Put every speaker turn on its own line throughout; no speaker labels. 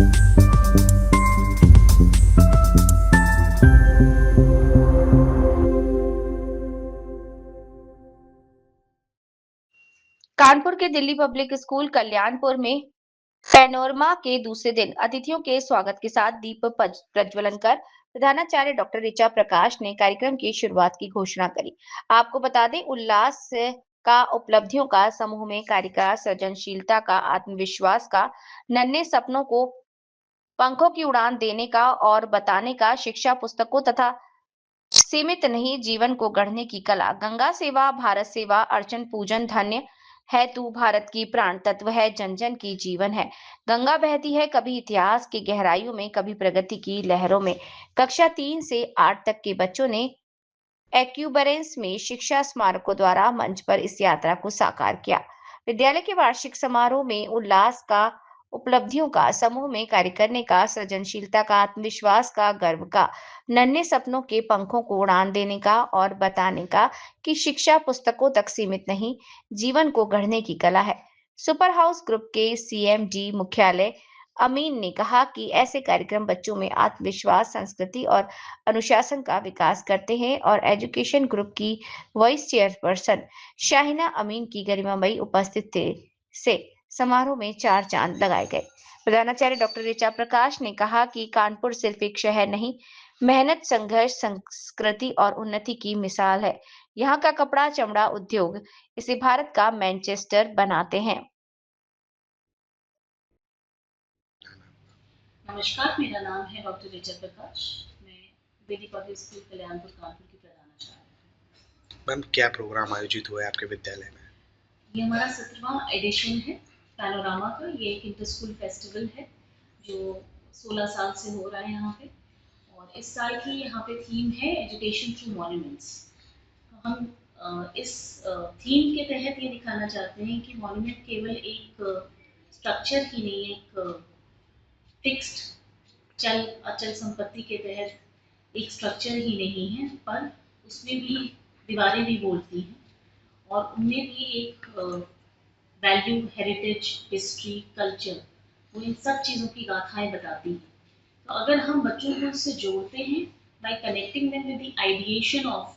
कानपुर के Delhi public school Kalyanpur में panorama के दूसरे दिन अतिथियों के स्वागत के साथ दीप प्रज्वलन कर प्रधानाचार्य डॉक्टर ऋचा प्रकाश ने कार्यक्रम की शुरुआत की घोषणा करी। आपको बता दें, उल्लास का, उपलब्धियों का, समूह में कार्य का, सृजनशीलता का, आत्मविश्वास का, नन्हे सपनों को पंखों की उड़ान देने का और बताने का, शिक्षा पुस्तकों तथा सीमित नहीं जीवन को गढ़ने की कला, गंगा सेवा, भारत सेवा, अर्चन पूजन, धन्य है तू भारत की प्राण तत्व है, जन जन की जीवन है। गंगा बहती है कभी इतिहास की गहराइयों में, कभी प्रगति की लहरों में। कक्षा 3 से 8 तक के बच्चों ने एक्यूबरेंस में शिक्षा स्मारकों द्वारा मंच पर इस यात्रा को साकार किया। विद्यालय के वार्षिक समारोह में उल्लास का, उपलब्धियों का, समूह में कार्य करने का, सृजनशीलता का, आत्मविश्वास का, गर्व का, नन्हे सपनों के पंखों को उड़ान देने का और बताने का कि शिक्षा पुस्तकों तक सीमित नहीं, जीवन को गढ़ने की कला है। सुपर हाउस ग्रुप के सीएमडी मुख्यालय अमीन ने कहा कि ऐसे कार्यक्रम बच्चों में आत्मविश्वास, संस्कृति और अनुशासन का विकास करते हैं और एजुकेशन ग्रुप की वाइस चेयरपर्सन शाहिना अमीन की गरिमामयी उपस्थिति से समारोह में 4 चांद लगाए गए। प्रधानाचार्य डॉक्टर ऋचा प्रकाश ने कहा कि कानपुर सिर्फ एक शहर नहीं, मेहनत, संघर्ष, संस्कृति और उन्नति की मिसाल है। यहाँ का कपड़ा, चमड़ा उद्योग इसे भारत का मैनचेस्टर बनाते हैं।
नमस्कार, मेरा नाम है डॉक्टर ऋचा प्रकाश। मैं दिल्ली पब्लिक स्कूल कल्याणपुर कानपुर की प्रधानाचार्य हूँ।
मैम, क्या प्रोग्राम आयोजित हुआ है आपके विद्यालय में?
ये हमारा 17वां एडिशन है पैनोरामा का। ये एक इंटर स्कूल फेस्टिवल है जो 16 साल से हो रहा है यहाँ पे, और इस साल की यहाँ पे थीम है एजुकेशन थ्रू मॉन्यूमेंट्स। हम इस थीम के तहत ये दिखाना चाहते हैं कि मॉन्यूमेंट केवल एक स्ट्रक्चर ही नहीं, एक फिक्स्ड चल अचल संपत्ति के तहत एक स्ट्रक्चर ही नहीं है, पर उसमें भी दीवारें भी बोलती हैं और उनमें भी एक वैल्यू, हेरिटेज, हिस्ट्री, कल्चर, वो इन सब चीज़ों की गाथाएं बताती हैं। तो अगर हम बच्चों को उससे जोड़ते हैं bye connecting them with the ideation of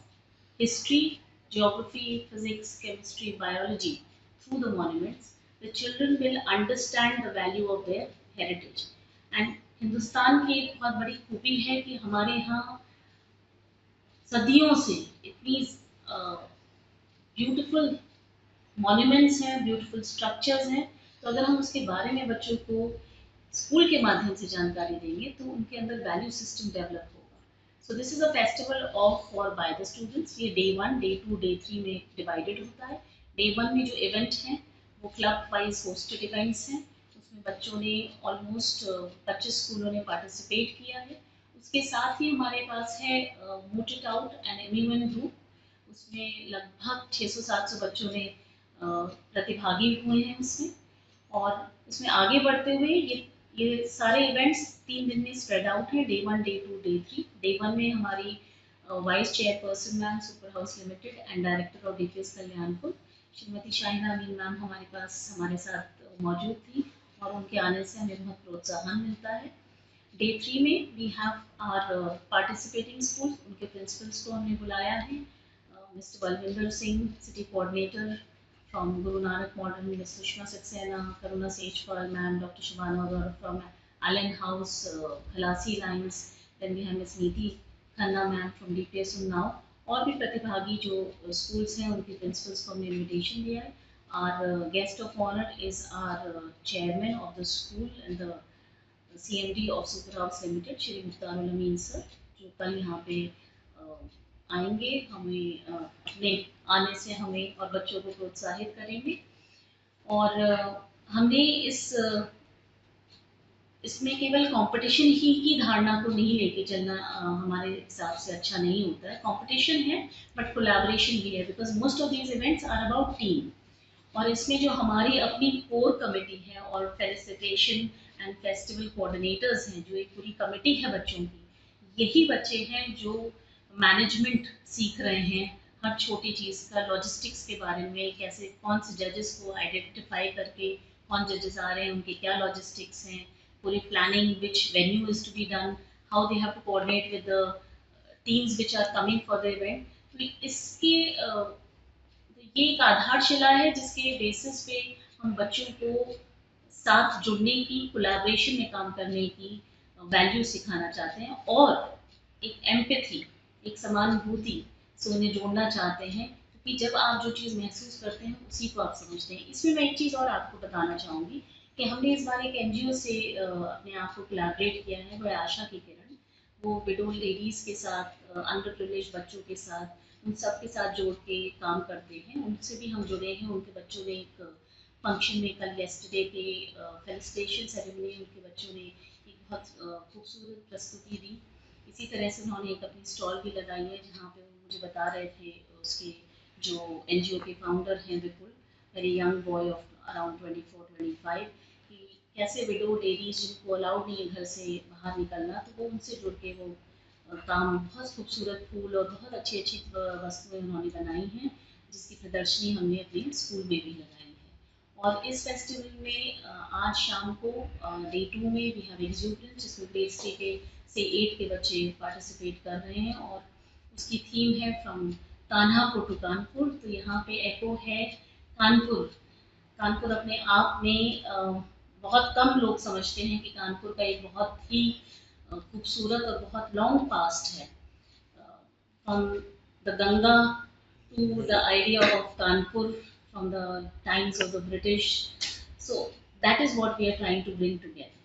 history, geography, physics, chemistry, biology through the monuments, the children will understand the value of their heritage. And Hindustan की एक बहुत बड़ी खूबी है कि हमारे यहाँ सदियों से इतनी ब्यूटीफुल मॉन्यूमेंट्स हैं, ब्यूटीफुल स्ट्रक्चर्स हैं। तो अगर हम उसके बारे में बच्चों को स्कूल के माध्यम से जानकारी देंगे तो उनके अंदर वैल्यू सिस्टम डेवलप होगा। So this is a festival of for by the students. ये डे 1, डे 2, डे 3 में डिवाइडेड होता है। डे 1 में जो इवेंट हैं वो क्लब वाइज होस्टेड इवेंट्स हैं। उसमें बच्चों ने ऑलमोस्ट 25 स्कूलों ने पार्टिसिपेट किया है। उसके साथ ही हमारे पास है moot it out and anyone group. उसमें लगभग 600-700 बच्चों ने प्रतिभागी हुए हैं उसमें। और उसमें आगे बढ़ते हुए ये सारे इवेंट्स 3 दिन में स्प्रेड आउट है, डे 1, डे 2, डे 3। डे 1 में हमारी vice chairperson ma'am super house limited and director of DPS Kalyanpur Shrimati Shahina Amin ma'am हमारे साथ मौजूद थी, और उनके आने से हमें बहुत प्रोत्साहन मिलता है। डे 3 में we have our participating school, उनके प्रिंसिपल्स को हमने बुलाया है। Mister Balvinder Singh, city coordinator from Guru Nanak Modern, Ms. Sushma Saxena, Karuna Sejpal ma'am, Dr. Shabana Gaur from Allen House, Khalasi Lines, then we have Ms. Neeti Khanna ma'am from DPS Unnao, और भी प्रतिभागी जो schools हैं उनके principals को हमने invitation दिया है। Our guest of honor is our chairman of the school and the CMD of Super House Limited, Shri Mukhtarul Amin sir, जो कल यहाँ पे आएंगे, हमें अपने आने से हमें और बच्चों को प्रोत्साहित करेंगे। और हमने इसमें केवल कंपटीशन ही की धारणा को नहीं लेके चलना हमारे हिसाब से अच्छा नहीं होता है। कंपटीशन है बट कोलैबोरेशन भी है, because most of these events are about team. और इसमें जो हमारी अपनी कोर कमेटी है और फेलिसिटेशन एंड फेस्टिवल कोऑर्डिनेटर्स हैं, जो एक पूरी कमेटी है बच्चों की, यही बच्चे हैं जो मैनेजमेंट सीख रहे हैं, हर छोटी चीज़ का, लॉजिस्टिक्स के बारे में, कैसे कौन से जजेस को आइडेंटिफाई करके कौन जजेस आ रहे हैं, उनके क्या लॉजिस्टिक्स हैं, पूरी planning, which venue is to be done, how they have to coordinate with the teams which are coming for the event. तो इसके ये एक आधारशिला है जिसके बेसिस पे हम बच्चों को साथ जुड़ने की, कोलैबोरेशन में काम करने की वैल्यू सिखाना चाहते हैं, और एक एम्पैथी, एक समानुभूति से उन्हें जोड़ना चाहते हैं, क्योंकि जब आप जो चीज़ महसूस करते हैं उसी को आप समझते हैं। इसमें मैं एक चीज़ और आपको बताना चाहूँगी कि हमने इस बार एक एनजीओ से अपने आप को कोलैबोरेट किया है, वो है आशा की किरण। वो विडो लेडीज़ के साथ, अंडर प्रिविलेज बच्चों के साथ, उन सब के साथ जोड़ के काम करते हैं। उनसे भी हम जुड़े हैं। उनके बच्चों ने एक फंक्शन में कल येस्टरडे के फेलिसिटेशन सेरेमनी, उनके बच्चों ने एक बहुत खूबसूरत प्रस्तुति दी। इसी तरह से उन्होंने एक अपनी स्टॉल भी लगाई है जहाँ पे वो मुझे बता रहे थे, उसके जो एनजीओ के फाउंडर हैं Vipul, very young boy of around 24-25, कि कैसे विडो लेडीज जिनको अलाउड नहीं है घर से बाहर निकलना, तो वो उनसे जुड़ के वो काम, बहुत खूबसूरत फूल और बहुत अच्छी अच्छी वस्तुएं उन्होंने बनाई हैं, जिसकी प्रदर्शनी हमने अपने स्कूल में भी लगाई है। और इस फेस्टिवल में आज शाम को डे 2 में वी हैव एग्जीबिशन, जिसमें ग्रेड से 8 के बच्चे पार्टिसिपेट कर रहे हैं, और उसकी थीम है फ्रॉम कान्हापुर टू कानपुर। तो यहाँ पे एको है कानपुर। कानपुर अपने आप में बहुत कम लोग समझते हैं कि कानपुर का एक बहुत ही खूबसूरत और बहुत लॉन्ग पास्ट है, from the Ganga to the idea of Kanpur from the times of the British. So that is what we are trying to bring together.